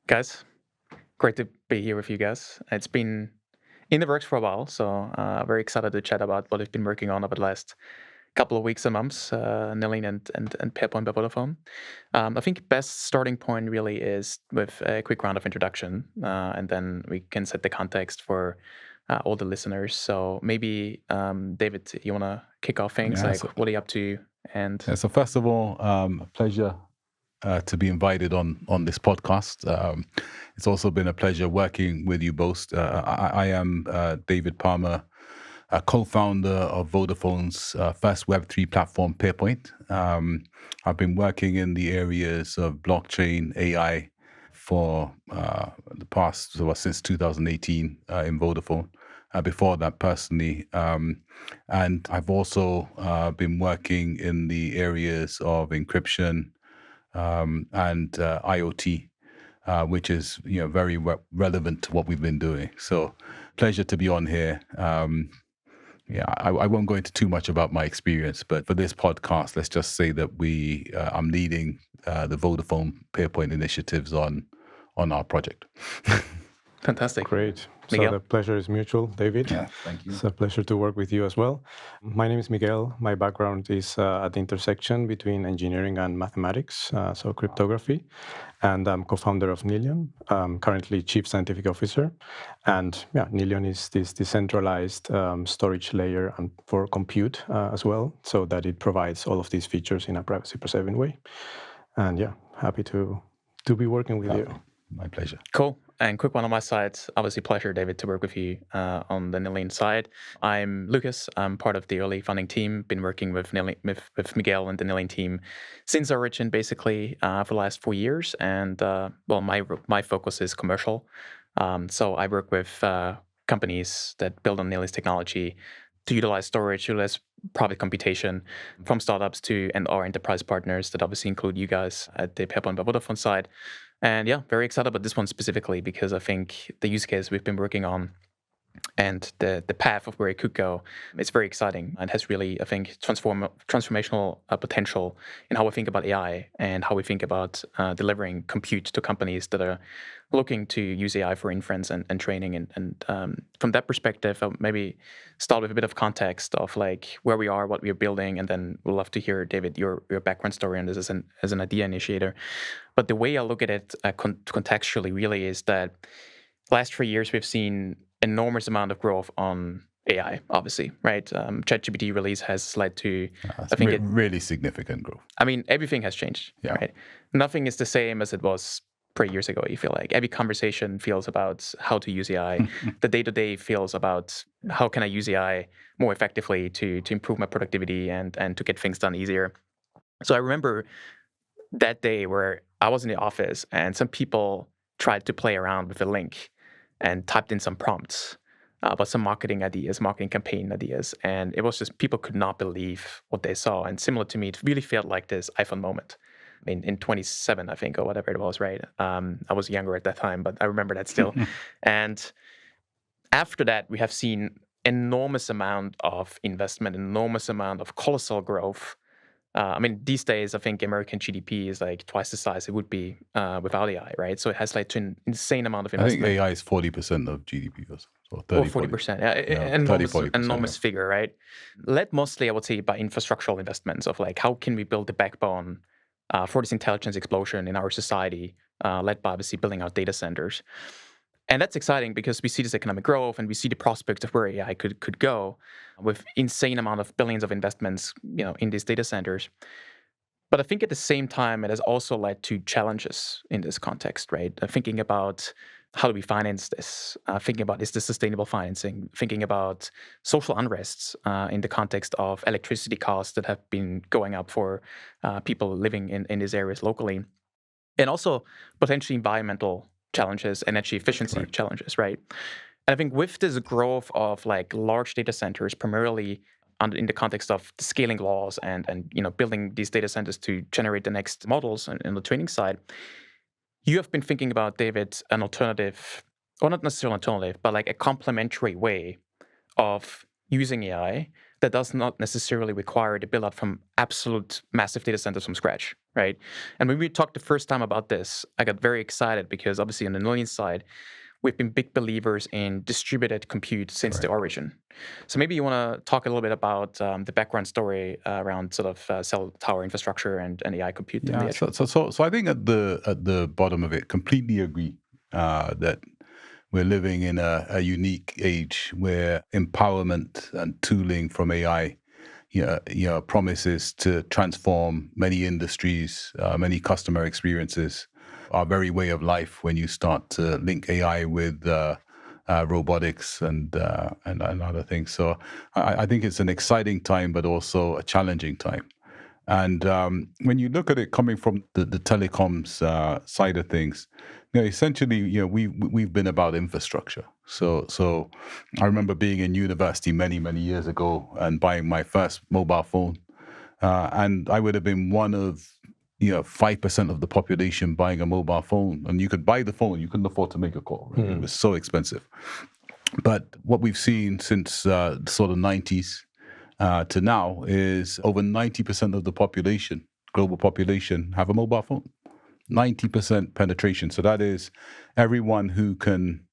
Guys, great to be here with you guys. It's been in the works for a while, so very excited to chat about what we've been working on over the last couple of weeks and months, Nillion and Pairpoint by Vodafone. I think best starting point really is with a quick round of introduction, and then we can set the context for all the listeners. So maybe, David, you want to kick off things? Yeah, Like, so, what are you up to? And yeah, so first of all, a pleasure to be invited on this podcast. It's also been a pleasure working with you both. I am David Palmer, a co-founder of Vodafone's first Web3 platform, Pairpoint. I've been working in the areas of blockchain, AI for the past, since 2018 in Vodafone. Before that, personally, and I've also been working in the areas of encryption and IoT, which is very relevant to what we've been doing. So, pleasure to be on here. I won't go into too much about my experience, but for this podcast, let's just say that I'm leading the Vodafone Pairpoint initiatives on our project. fantastic. Great. Miguel? So the pleasure is mutual, David. Yeah, thank you. It's a pleasure to work with you as well. My name is Miguel. My background is at the intersection between engineering and mathematics, so cryptography. And I'm co-founder of Nillion, currently chief scientific officer. And Nillion is this decentralized storage layer and for compute as well, so that it provides all of these features in a privacy-preserving way. And happy to be working with you. My pleasure. Cool. And quick one on my side. Obviously, pleasure, David, to work with you on the Nillion side. I'm Lucas. I'm part of the early funding team. Been working with Miguel and the Nillion team since origin, basically, for the last 4 years. And my focus is commercial. So I work with companies that build on Nillion's technology to utilize storage, utilize private computation, from startups to and our enterprise partners that obviously include you guys at the Pairpoint by Vodafone side. And very excited about this one specifically because I think the use case we've been working on and the path of where it could go is very exciting and has really, I think, transformational potential in how we think about AI and how we think about delivering compute to companies that are looking to use AI for inference and training. And from that perspective, I'll maybe start with a bit of context of like where we are, what we are building, and then we'll love to hear, David, your background story on this as an idea initiator. But the way I look at it contextually really is that last 3 years we've seen enormous amount of growth on AI, obviously, right? ChatGPT release has led to, I think, really significant growth. I mean, everything has changed, right? Nothing is the same as it was 3 years ago. You feel like every conversation feels about how to use AI. The day-to-day feels about how can I use AI more effectively to improve my productivity and to get things done easier. So I remember that day where I was in the office and some people tried to play around with a link and typed in some prompts about some marketing campaign ideas. And it was just, people could not believe what they saw. And similar to me, it really felt like this iPhone moment. I mean, in 27, I think, or whatever it was, right? I was younger at that time, but I remember that still. And after that, we have seen enormous amount of investment, enormous amount of colossal growth. I mean, these days, I think American GDP is like twice the size it would be without AI, right? So it has led to an insane amount of investment. I think AI is 40% of GDP or 30, 40%. Yeah, enormous figure, right? Led mostly, I would say, by infrastructural investments of like, how can we build the backbone for this intelligence explosion in our society, led by obviously building out data centers. And that's exciting because we see this economic growth and we see the prospects of where AI could go with insane amount of billions of investments, in these data centers. But I think at the same time, it has also led to challenges in this context, right? Thinking about how do we finance this? Thinking about, is this sustainable financing? Thinking about social unrests in the context of electricity costs that have been going up for people living in these areas locally. And also potentially environmental challenges, energy efficiency challenges, right? And I think with this growth of like large data centers, primarily in the context of the scaling laws and building these data centers to generate the next models on the training side, you have been thinking about, David, an alternative, or not necessarily an alternative, but like a complementary way of using AI that does not necessarily require the build out from absolute massive data centers from scratch, right? And when we talked the first time about this, I got very excited because obviously on the Nillion side, we've been big believers in distributed compute since the origin. So maybe you want to talk a little bit about the background story around sort of cell tower infrastructure and AI compute in the Yeah, edge. so I think at the bottom of it, completely agree that we're living in a unique age where empowerment and tooling from AI, promises to transform many industries, many customer experiences, our very way of life. When you start to link AI with robotics and other things, so I think it's an exciting time, but also a challenging time. And when you look at it coming from the telecoms side of things, essentially, we've been about infrastructure. So I remember being in university many years ago and buying my first mobile phone, and I would have been one of 5% of the population buying a mobile phone, and you could buy the phone, you couldn't afford to make a call. Right? It was so expensive. But what we've seen since sort of 90s to now is over 90% of the population, global population, have a mobile phone. 90% penetration. So that is everyone who can,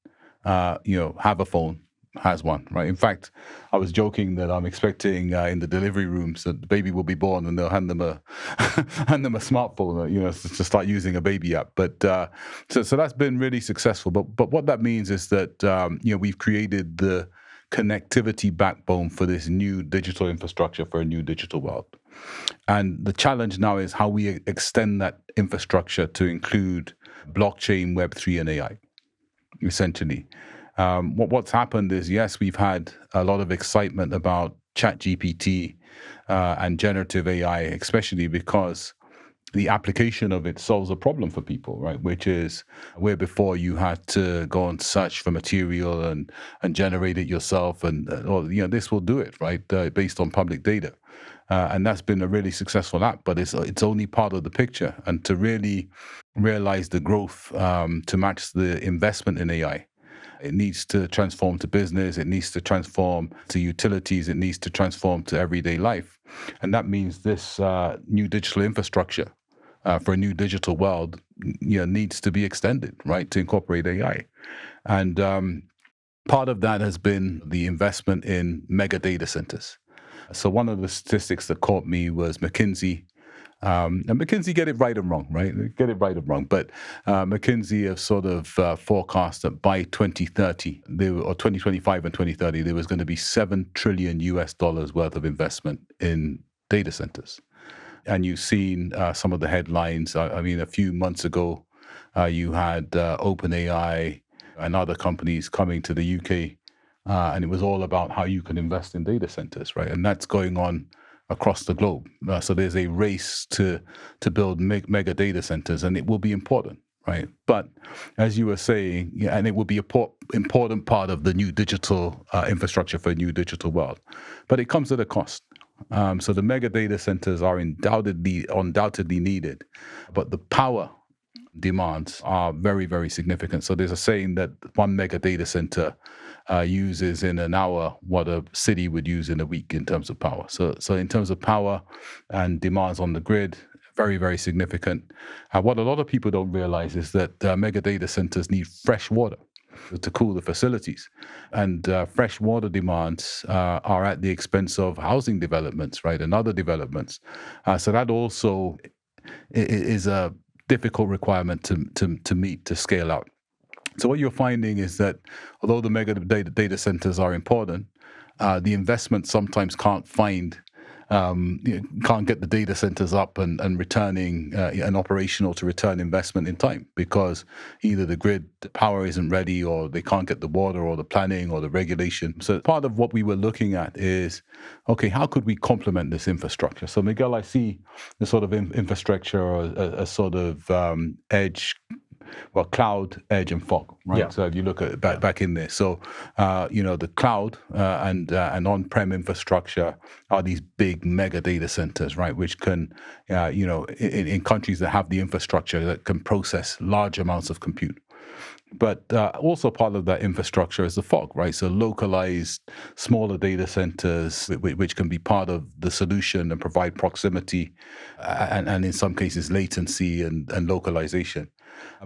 have a phone has one, right? In fact, I was joking that I'm expecting in the delivery rooms that the baby will be born and they'll hand them a hand them a smartphone, to start using a baby app. But so that's been really successful. But what that means is that we've created the connectivity backbone for this new digital infrastructure for a new digital world. And the challenge now is how we extend that infrastructure to include blockchain, Web3, and AI, essentially. What's happened is, yes, we've had a lot of excitement about ChatGPT and generative AI, especially because the application of it solves a problem for people, right? Which is where before you had to go and search for material and generate it yourself, and this will do it, right? Based on public data. And that's been a really successful app, but it's only part of the picture. And to really realize the growth to match the investment in AI, it needs to transform to business, it needs to transform to utilities, it needs to transform to everyday life. And that means this new digital infrastructure for a new digital world needs to be extended, right, to incorporate AI. And part of that has been the investment in mega data centers. So one of the statistics that caught me was McKinsey. And McKinsey get it right and wrong, right? Get it right and wrong. But McKinsey have sort of forecast that by 2030, or 2025 and 2030, there was going to be $7 trillion worth of investment in data centers. And you've seen some of the headlines. I mean, a few months ago, you had OpenAI and other companies coming to the UK, and it was all about how you can invest in data centers, right? And that's going on across the globe. So there's a race to build mega data centers, and it will be important, right? But as you were saying, and it will be an important part of the new digital infrastructure for a new digital world, but it comes at a cost. So the mega data centers are undoubtedly needed, but the power demands are very, very significant. So there's a saying that one mega data center uses in an hour what a city would use in a week in terms of power. So in terms of power and demands on the grid, very, very significant. What a lot of people don't realize is that mega data centers need fresh water to cool the facilities. And fresh water demands are at the expense of housing developments, right, and other developments. So that also is a difficult requirement to meet, to scale out. So what you're finding is that although the mega data centers are important, the investment sometimes can't get the data centers up and returning and operational to return investment in time, because either the grid power isn't ready, or they can't get the water, or the planning, or the regulation. So part of what we were looking at is, okay, how could we complement this infrastructure? So Miguel, I see the sort of infrastructure or a sort of edge, well, cloud, edge, and fog, right? Yeah. So if you look at back in there, so the cloud and on-prem infrastructure are these big mega data centers, right? Which can, in countries that have the infrastructure that can process large amounts of compute. But also part of that infrastructure is the fog, right? So localized, smaller data centers, which can be part of the solution and provide proximity, and in some cases latency and localization.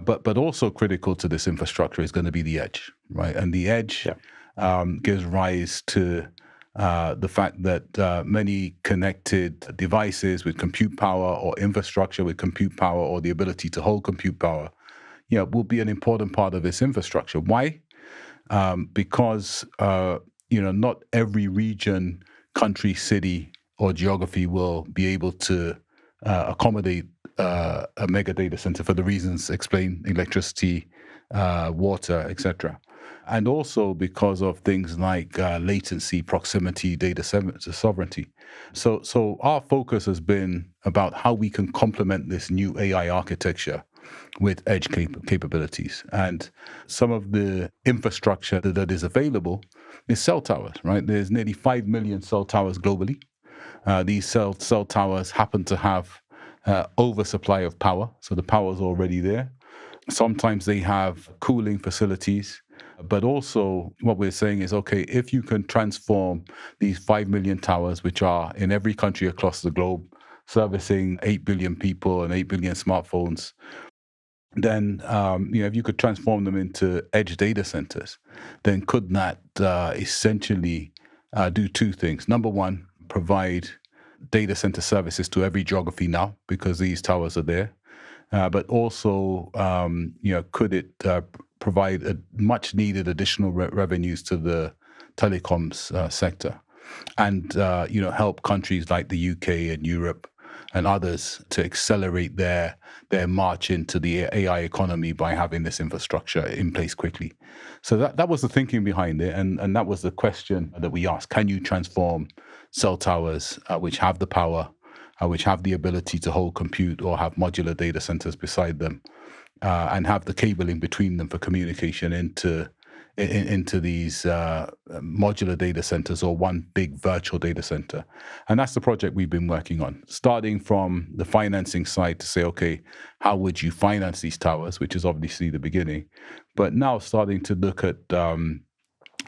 But also critical to this infrastructure is going to be the edge, right? And the edge gives rise to the fact that many connected devices with compute power or infrastructure with compute power or the ability to hold compute power, will be an important part of this infrastructure. Why? Because not every region, country, city, or geography will be able to accommodate a mega data center for the reasons explained: electricity, water, etc. And also because of things like latency, proximity, data sovereignty. So our focus has been about how we can complement this new AI architecture with edge capabilities. And some of the infrastructure that is available is cell towers, right? There's nearly 5 million cell towers globally. These cell towers happen to have oversupply of power, so the power is already there. Sometimes they have cooling facilities, but also what we're saying is, okay, if you can transform these 5 million towers, which are in every country across the globe, servicing 8 billion people and 8 billion smartphones, then if you could transform them into edge data centers, then could that essentially do two things? Number one, provide data center services to every geography now because these towers are there. But also, could it provide a much needed additional revenues to the telecoms sector, and help countries like the UK and Europe and others to accelerate their march into the AI economy by having this infrastructure in place quickly. So that was the thinking behind it, and that was the question that we asked: can you transform cell towers which have the power, which have the ability to hold compute or have modular data centers beside them, and have the cabling between them for communication into these modular data centers or one big virtual data center. And that's the project we've been working on, starting from the financing side to say, okay, how would you finance these towers, which is obviously the beginning, but now starting to look at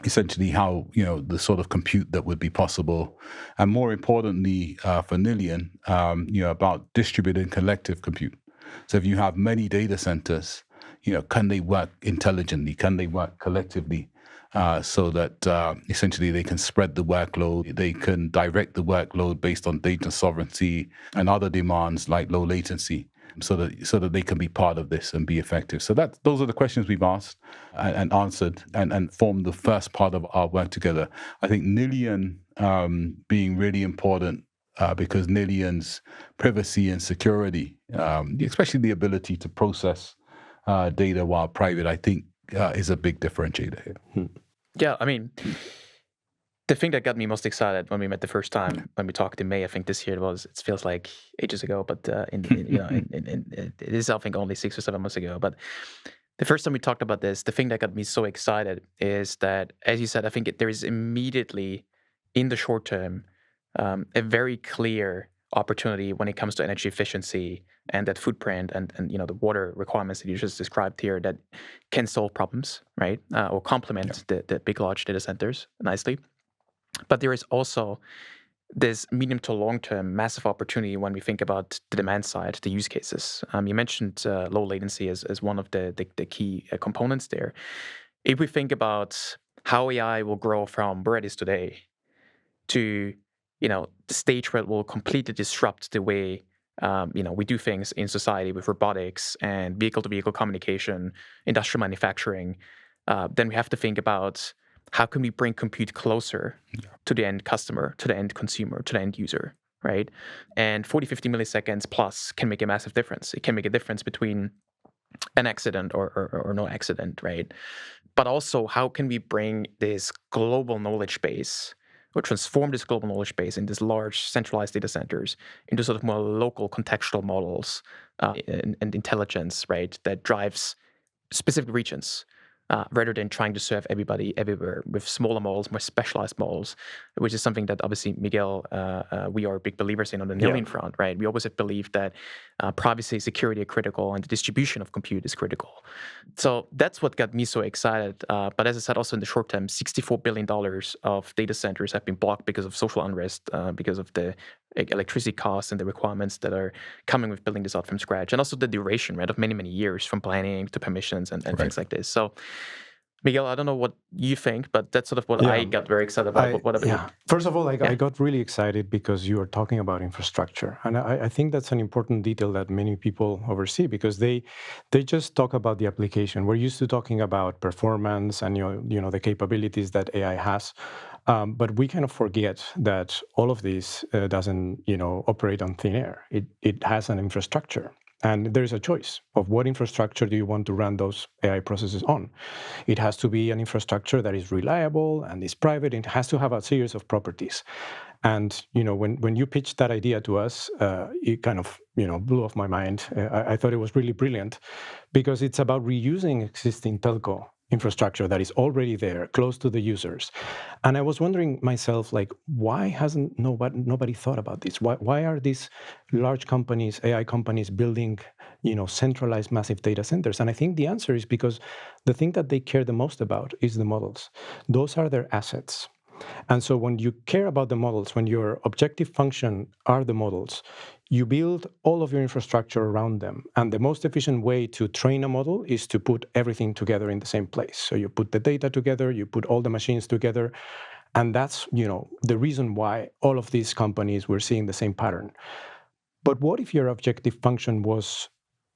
essentially how, the sort of compute that would be possible. And more importantly, for Nillion, about distributed and collective compute. So if you have many data centers, can they work intelligently? Can they work collectively? So that essentially they can spread the workload, they can direct the workload based on data sovereignty and other demands like low latency, so that they can be part of this and be effective. So those are the questions we've asked and answered and formed the first part of our work together. I think Nillion being really important because Nillion's privacy and security, especially the ability to process data while private, I think is a big differentiator here. Yeah, I mean, the thing that got me most excited when we met the first time, when we talked in May, I think this year it feels like ages ago, but it is, I think, only 6 or 7 months ago. But the first time we talked about this, the thing that got me so excited is that, as you said, I think there is immediately, in the short term, a very clear opportunity when it comes to energy efficiency and that footprint and the water requirements that you just described here that can solve problems, right? Or complement the big, large data centers nicely. But there is also this medium to long-term massive opportunity when we think about the demand side, the use cases. You mentioned low latency as one of the key components there. If we think about how AI will grow from where it is today to the stage where it will completely disrupt the way we do things in society with robotics and vehicle-to-vehicle communication, industrial manufacturing, then we have to think about how can we bring compute closer to the end customer, to the end consumer, to the end user, right? And 40, 50 milliseconds plus can make a massive difference. It can make a difference between an accident or no accident, right? But also, how can we bring this global knowledge base or transform this global knowledge base in these large centralized data centers into sort of more local contextual models and intelligence, right, that drives specific regions rather than trying to serve everybody everywhere with smaller models, more specialized models, which is something that obviously Miguel, we are big believers in on the Nillion front, right? We always have believed that privacy, security are critical, and the distribution of compute is critical. So that's what got me so excited. But as I said, also in the short term, $64 billion of data centers have been blocked because of social unrest, because of the electricity costs and the requirements that are coming with building this out from scratch, and also the duration, right, of many, many years from planning to permissions and things like this. So, Miguel, I don't know what you think, but that's sort of what I got very excited about. What about you? First of all, I got really excited because you are talking about infrastructure. And I think that's an important detail that many people oversee, because they just talk about the application. We're used to talking about performance and the capabilities that AI has. But we kind of forget that all of this doesn't operate on thin air. It has an infrastructure. And there's a choice of what infrastructure do you want to run those AI processes on. It has to be an infrastructure that is reliable and is private. It has to have a series of properties. And when you pitched that idea to us, it kind of blew off my mind. I thought it was really brilliant, because it's about reusing existing telco infrastructure that is already there, close to the users. And I was wondering myself, why hasn't nobody thought about this? Why are these large companies, AI companies, building centralized massive data centers? And I think the answer is because the thing that they care the most about is the models. Those are their assets. And so when you care about the models, when your objective function are the models, you build all of your infrastructure around them. And the most efficient way to train a model is to put everything together in the same place. So you put the data together, you put all the machines together. And that's, the reason why all of these companies were seeing the same pattern. But what if your objective function was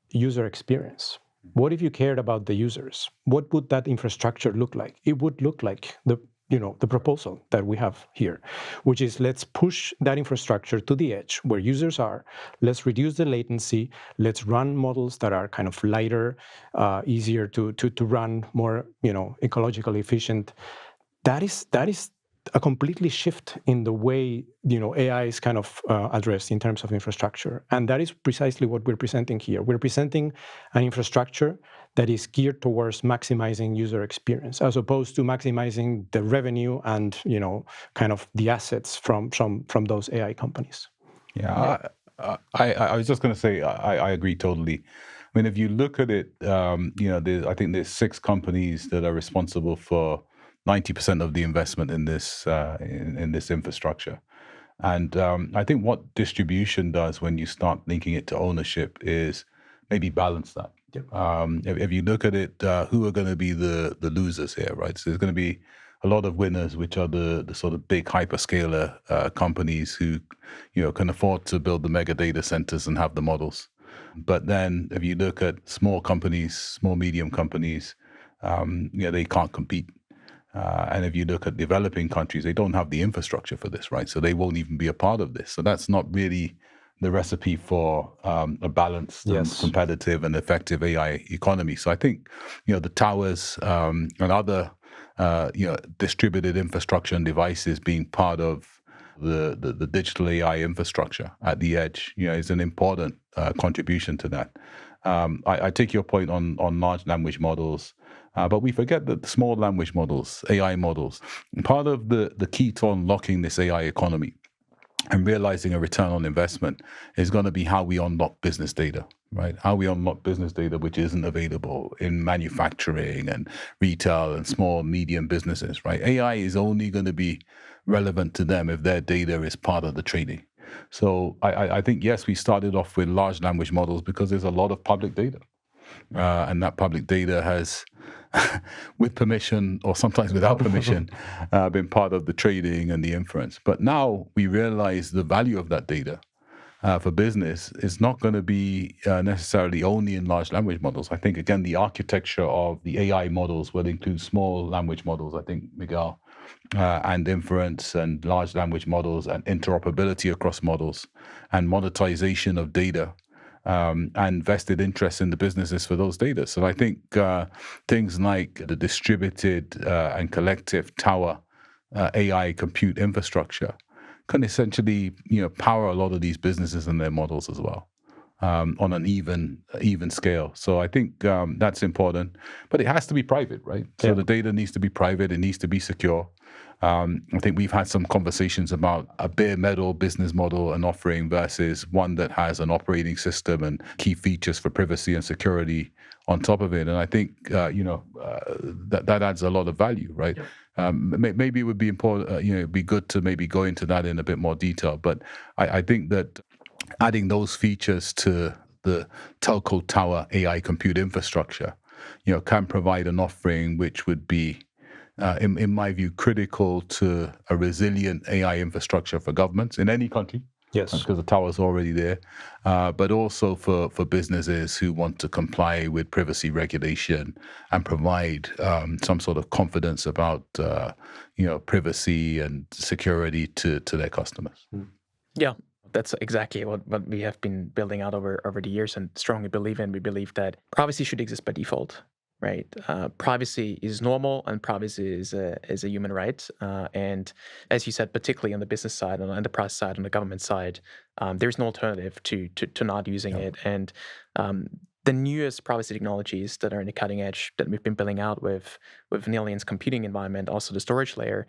user experience? What if you cared about the users? What would that infrastructure look like? It would look like the proposal that we have here, which is, let's push that infrastructure to the edge where users are. Let's reduce the latency. Let's run models that are kind of lighter, easier to run, more ecologically efficient. That is a completely shift in the way AI is kind of addressed in terms of infrastructure, and that is precisely what we're presenting here. We're presenting an infrastructure that is geared towards maximizing user experience, as opposed to maximizing the revenue and kind of the assets from those AI companies. Yeah, I was just going to say I agree totally. I mean, if you look at it, I think there's 6 companies that are responsible for 90% of the investment in this infrastructure. And I think what distribution does when you start linking it to ownership is maybe balance that. Yep. If you look at it, who are going to be the losers here, right? So there's going to be a lot of winners, which are the sort of big hyperscaler companies who can afford to build the mega data centers and have the models. But then if you look at small companies, small medium companies, they can't compete. And if you look at developing countries, they don't have the infrastructure for this, right? So they won't even be a part of this. So that's not really the recipe for a balanced, competitive, and effective AI economy. So I think, the towers and other, distributed infrastructure and devices being part of the digital AI infrastructure at the edge, is an important contribution to that. I take your point on large language models. But we forget that the small language models, AI models, part of the key to unlocking this AI economy and realizing a return on investment is going to be how we unlock business data, right? How we unlock business data which isn't available in manufacturing and retail and small, medium businesses, right? AI is only going to be relevant to them if their data is part of the trading. So I think, yes, we started off with large language models because there's a lot of public data. And that public data has, with permission or sometimes without permission, been part of the trading and the inference. But now we realize the value of that data for business is not going to be necessarily only in large language models. I think, again, the architecture of the AI models will include small language models, I think, Miguel, and inference and large language models and interoperability across models and monetization of data. And vested interest in the businesses for those data. So I think things like the distributed and collective tower AI compute infrastructure can essentially, power a lot of these businesses and their models as well. on an even scale. So I think that's important, but it has to be private, right? So the data needs to be private. It needs to be secure. I think we've had some conversations about a bare metal business model and offering versus one that has an operating system and key features for privacy and security on top of it. And I think that adds a lot of value, right? Maybe it would be important, it'd be good to maybe go into that in a bit more detail. But I think that adding those features to the telco tower AI compute infrastructure, can provide an offering which would be, in my view, critical to a resilient AI infrastructure for governments in any country. Yes. Because the tower's already there, but also for businesses who want to comply with privacy regulation and provide some sort of confidence about, privacy and security to their customers. Yeah, that's exactly what we have been building out over the years and strongly believe in. We believe that privacy should exist by default, right? Privacy is normal, and privacy is a human right. And as you said, particularly on the business side, on the enterprise side, on the government side, there's no alternative to not using it. And the newest privacy technologies that are in the cutting edge that we've been building out with Nillion's computing environment, also the storage layer,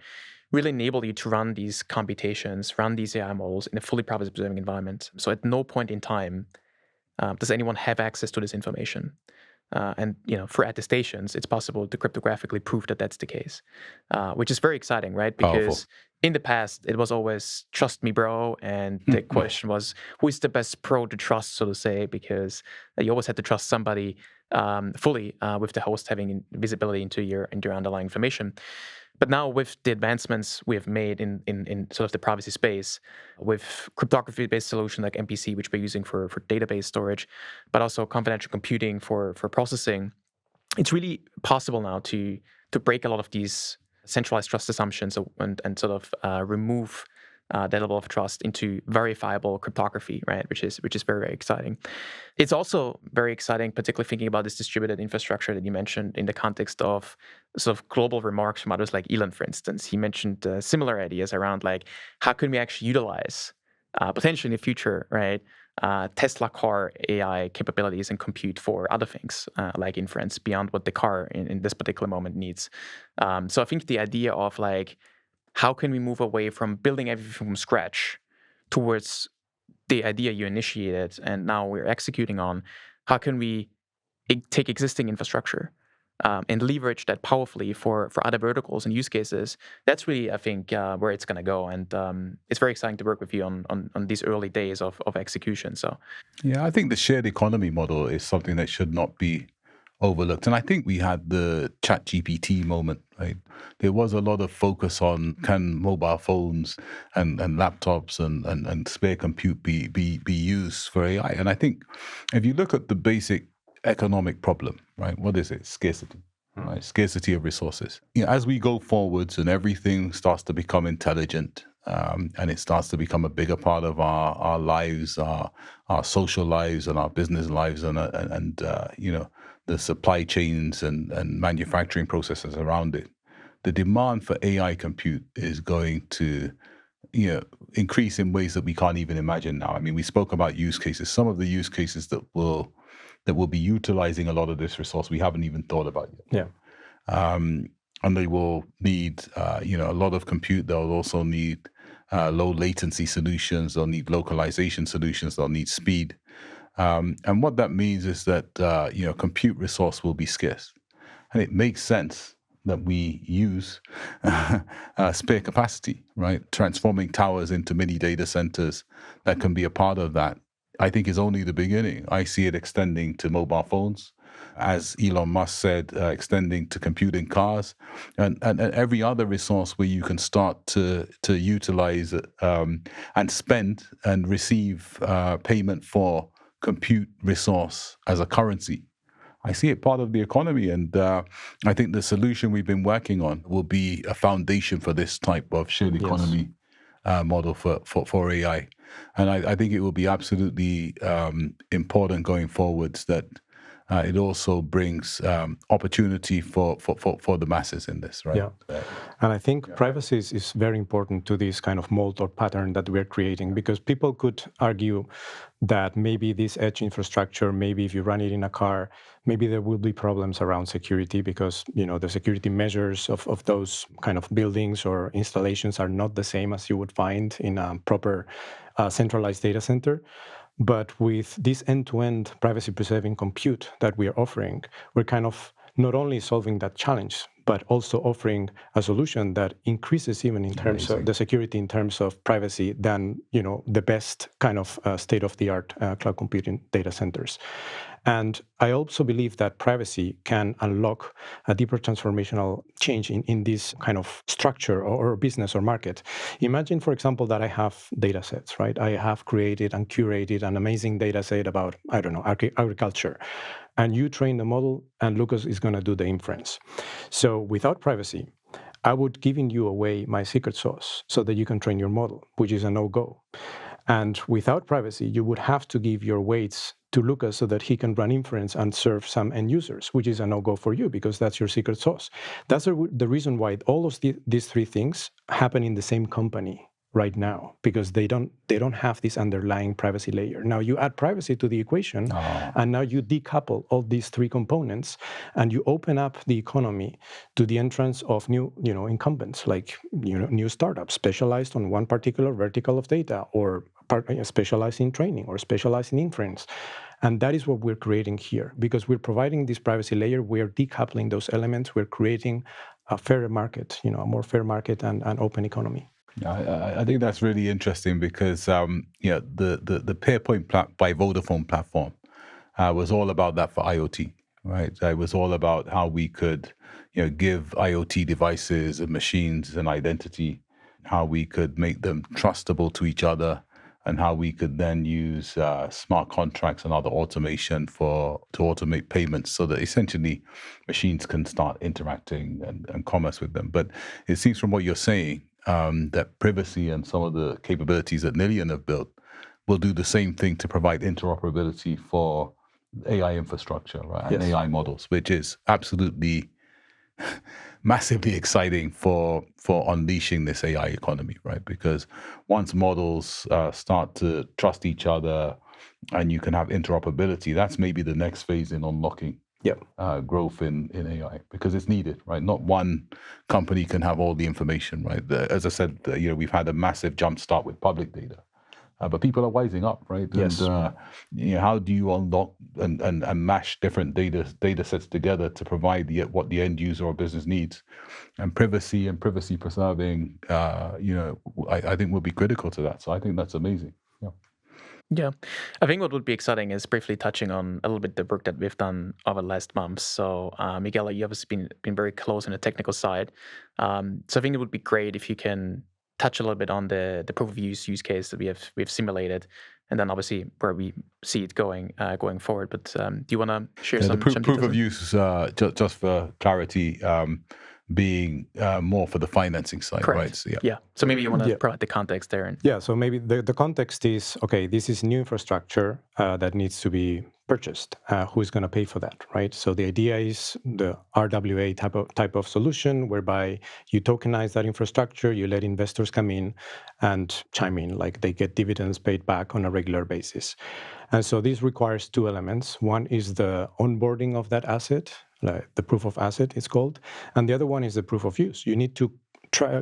really enable you to run these computations, run these AI models in a fully privacy-preserving environment. So at no point in time does anyone have access to this information. And for attestations, it's possible to cryptographically prove that that's the case, which is very exciting, right? Because in the past, it was always trust me, bro. And the question was, who is the best pro to trust, so to say, because you always had to trust somebody fully with the host having visibility into your underlying information. But now with the advancements we have made in sort of the privacy space, with cryptography-based solution like MPC, which we're using for database storage, but also confidential computing for processing, it's really possible now to break a lot of these centralized trust assumptions and sort of remove that level of trust into verifiable cryptography, right? Which is very, very exciting. It's also very exciting, particularly thinking about this distributed infrastructure that you mentioned in the context of sort of global remarks from others like Elon, for instance. He mentioned similar ideas around like how can we actually utilize potentially in the future, right? Tesla car AI capabilities and compute for other things like inference beyond what the car in this particular moment needs. So I think the idea of like, how can we move away from building everything from scratch towards the idea you initiated and now we're executing on? How can we take existing infrastructure and leverage that powerfully for other verticals and use cases? That's really, I think, where it's going to go. And it's very exciting to work with you on these early days of execution. So, yeah, I think the shared economy model is something that should not be overlooked. And I think we had the ChatGPT moment, right? There was a lot of focus on can mobile phones and laptops and spare compute be used for AI. And I think if you look at the basic economic problem, right? What is it? Scarcity. Right? Scarcity of resources. As we go forwards and everything starts to become intelligent, and it starts to become a bigger part of our lives, our social lives and our business lives, and the supply chains and manufacturing processes around it, the demand for AI compute is going to increase in ways that we can't even imagine now. I mean, we spoke about use cases. Some of the use cases that will be utilizing a lot of this resource we haven't even thought about yet. Yeah. And they will need a lot of compute. They'll also need low latency solutions. They'll need localization solutions. They'll need speed. And what that means is that compute resource will be scarce, and it makes sense that we use spare capacity, right? Transforming towers into mini data centers that can be a part of that, I think, is only the beginning. I see it extending to mobile phones, as Elon Musk said, extending to computing cars, and every other resource where you can start to utilize and spend and receive payment for compute resource as a currency. I see it part of the economy, and I think the solution we've been working on will be a foundation for this type of shared economy model for AI. And I think it will be absolutely important going forwards that it also brings opportunity for the masses in this, right? Yeah. And I think privacy is very important to this kind of mold or pattern that we're creating, because people could argue that maybe this edge infrastructure, maybe if you run it in a car, maybe there will be problems around security because, the security measures of those kind of buildings or installations are not the same as you would find in a proper centralized data center. But with this end-to-end privacy-preserving compute that we are offering, we're kind of not only solving that challenge, but also offering a solution that increases even in terms of the security, in terms of privacy, than the best kind of state-of-the-art cloud computing data centers. And I also believe that privacy can unlock a deeper transformational change in this kind of structure or business or market. Imagine, for example, that I have data sets, right? I have created and curated an amazing data set about, I don't know, agriculture. And you train the model, and Lucas is going to do the inference. So without privacy, I would giving you away my secret sauce so that you can train your model, which is a no-go. And without privacy, you would have to give your weights to Lucas so that he can run inference and serve some end users, which is a no-go for you because that's your secret sauce. That's the reason why all of these three things happen in the same company right now, because they don't have this underlying privacy layer. Now you add privacy to the equation, and now you decouple all these three components, and you open up the economy to the entrance of new, incumbents, like new startups specialized on one particular vertical of data, or specialized in training, or specialized in inference. And that is what we're creating here, because we're providing this privacy layer. We're decoupling those elements. We're creating a fairer market, a more fair market and an open economy. I think that's really interesting because the Pairpoint by Vodafone platform was all about that for IoT, right? It was all about how we could give IoT devices and machines an identity, how we could make them trustable to each other, and how we could then use smart contracts and other automation to automate payments so that essentially machines can start interacting and commerce with them. But it seems from what you're saying, that privacy and some of the capabilities that Nillion have built will do the same thing to provide interoperability for AI infrastructure, right? Yes. And AI models, which is absolutely massively exciting for unleashing this AI economy, right? Because once models start to trust each other and you can have interoperability, that's maybe the next phase in unlocking growth in AI, because it's needed, right? Not one company can have all the information, right? As I said, we've had a massive jump start with public data, but people are wising up, right? Yes. And how do you unlock and mash different data sets together to provide what the end user or business needs? And privacy preserving, I think will be critical to that. So I think that's amazing. Yeah. Yeah, I think what would be exciting is briefly touching on a little bit the work that we've done over the last months. So, Miguel, you have been very close on the technical side. So I think it would be great if you can touch a little bit on the proof of use case that we've simulated, and then obviously where we see it going forward. But do you want to share some the proof of details? use, just for clarity, being more for the financing side, Correct. right? So, yeah. So maybe you want to provide the context there. Yeah, so maybe the context is, okay, this is new infrastructure that needs to be purchased. Who's going to pay for that, right? So the idea is the RWA type of solution whereby you tokenize that infrastructure, you let investors come in and chime in, like they get dividends paid back on a regular basis. And so this requires two elements. One is the onboarding of that asset, like the proof of asset is called, and the other one is the proof of use. You need to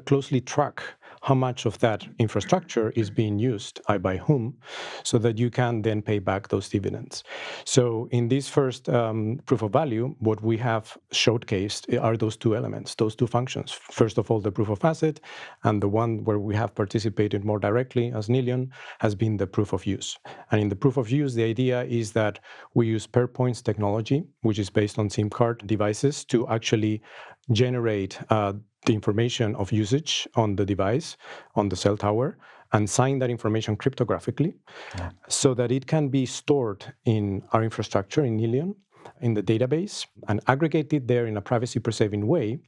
closely track how much of that infrastructure is being used by whom, so that you can then pay back those dividends. So in this first proof of value, what we have showcased are those two elements, those two functions. First of all, the proof of asset, and the one where we have participated more directly as Nillion has been the proof of use. And in the proof of use, the idea is that we use Pairpoint's technology, which is based on SIM card devices, to actually generate the information of usage on the device, on the cell tower, and sign that information cryptographically so that it can be stored in our infrastructure in Nillion, in the database, and aggregated there in a privacy-preserving way.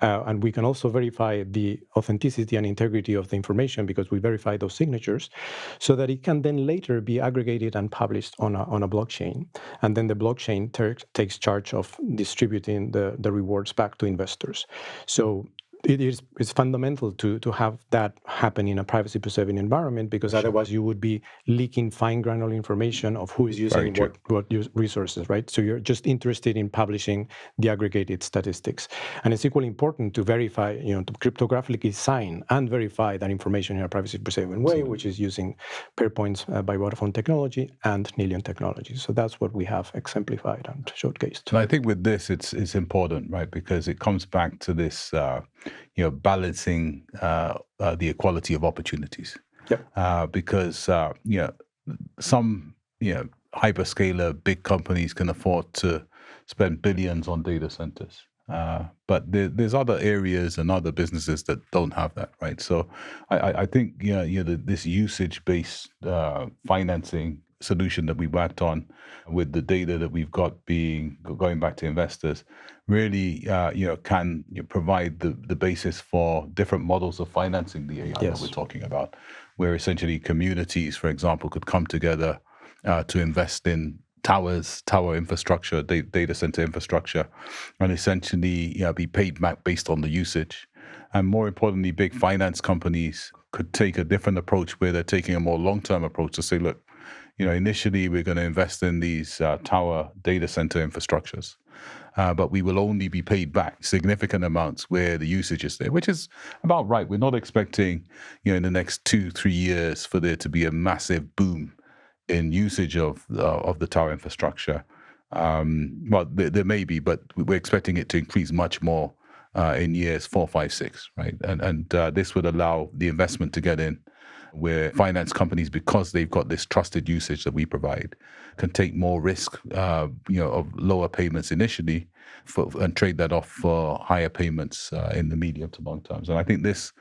And we can also verify the authenticity and integrity of the information because we verify those signatures, so that it can then later be aggregated and published on a blockchain. And then the blockchain takes charge of distributing the rewards back to investors. So it's fundamental to have that happen in a privacy-preserving environment, because otherwise you would be leaking fine granular information of who is using what resources, right? So you're just interested in publishing the aggregated statistics. And it's equally important to verify, to cryptographically sign and verify that information in a privacy-preserving way, which is using Pairpoint by Vodafone technology and Nillion technology. So that's what we have exemplified and showcased. And I think with this, it's important, right? Because it comes back to this, balancing the equality of opportunities. Yep. Because some hyperscaler big companies can afford to spend billions on data centers. But there's other areas and other businesses that don't have that, right? So I think this usage-based financing solution that we worked on, with the data that we've got going back to investors, really can provide the basis for different models of financing the AI that we're talking about, where essentially communities, for example, could come together to invest in tower infrastructure, data center infrastructure, and essentially be paid back based on the usage. And more importantly, big finance companies could take a different approach, where they're taking a more long-term approach to say, look, initially we're going to invest in these tower data center infrastructures, but we will only be paid back significant amounts where the usage is there, which is about right. We're not expecting, in the next 2-3 years for there to be a massive boom in usage of the tower infrastructure. Well, there may be, but we're expecting it to increase much more in years 4, 5, 6, right? And this would allow the investment to get in, where finance companies, because they've got this trusted usage that we provide, can take more risk, of lower payments initially, and trade that off for higher payments in the medium to long terms. And I think this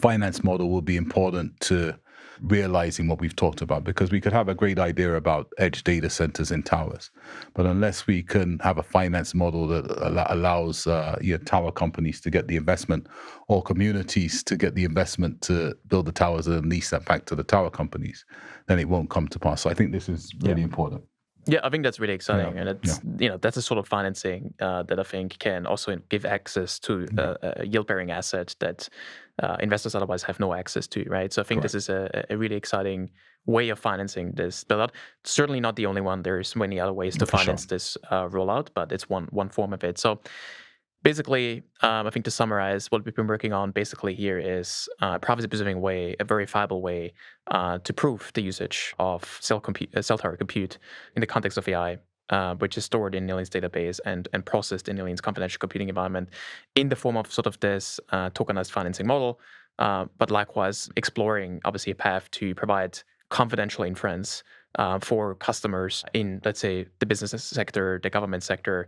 finance model will be important to realizing what we've talked about, because we could have a great idea about edge data centers in towers, but unless we can have a finance model that allows tower companies to get the investment, or communities to get the investment to build the towers and lease that back to the tower companies, then it won't come to pass. So I think this is really important. Yeah, I think that's really exciting, and it's that's a sort of financing that I think can also give access to a yield-bearing asset that investors otherwise have no access to, right? So I think this is a really exciting way of financing this build-out. Certainly not the only one. There's many other ways to finance this rollout, but it's one form of it. So basically, I think to summarize, what we've been working on basically here is a privacy-preserving way, a verifiable way to prove the usage of cell tower compute in the context of AI, which is stored in Nillion's database and processed in Nillion's confidential computing environment in the form of sort of this tokenized financing model, but likewise exploring, obviously, a path to provide confidential inference for customers in, let's say, the business sector, the government sector,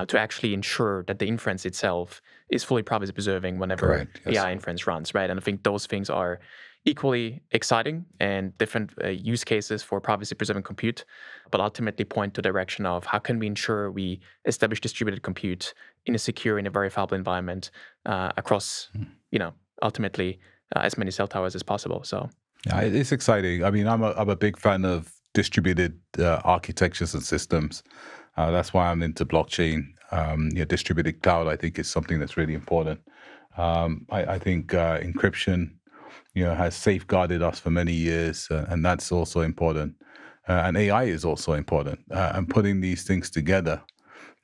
to actually ensure that the inference itself is fully privacy preserving whenever AI inference runs, right? And I think those things are equally exciting and different use cases for privacy preserving compute, but ultimately point to the direction of how can we ensure we establish distributed compute in a secure, in a verifiable environment across, ultimately as many cell towers as possible. So. Yeah, it's exciting. I mean, I'm a big fan of distributed architectures and systems. That's why I'm into blockchain. Distributed cloud, I think, is something that's really important. I think encryption, has safeguarded us for many years, and that's also important. And AI is also important. And putting these things together,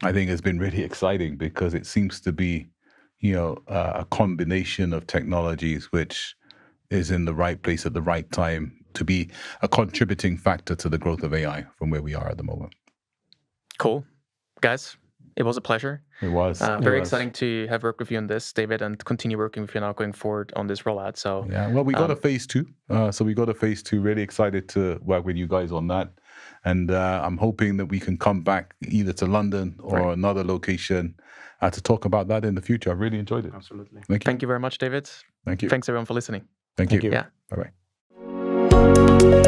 I think, has been really exciting, because it seems to be, a combination of technologies which is in the right place at the right time to be a contributing factor to the growth of AI from where we are at the moment. Cool. Guys, it was a pleasure. It was. Very exciting to have worked with you on this, David, and continue working with you now going forward on this rollout. So well, we got a phase 2. So we got a phase 2. Really excited to work with you guys on that. And I'm hoping that we can come back either to London or another location to talk about that in the future. I really enjoyed it. Absolutely. Thank you very much, David. Thank you. Thanks everyone for listening. Thank you. Yeah. Bye-bye.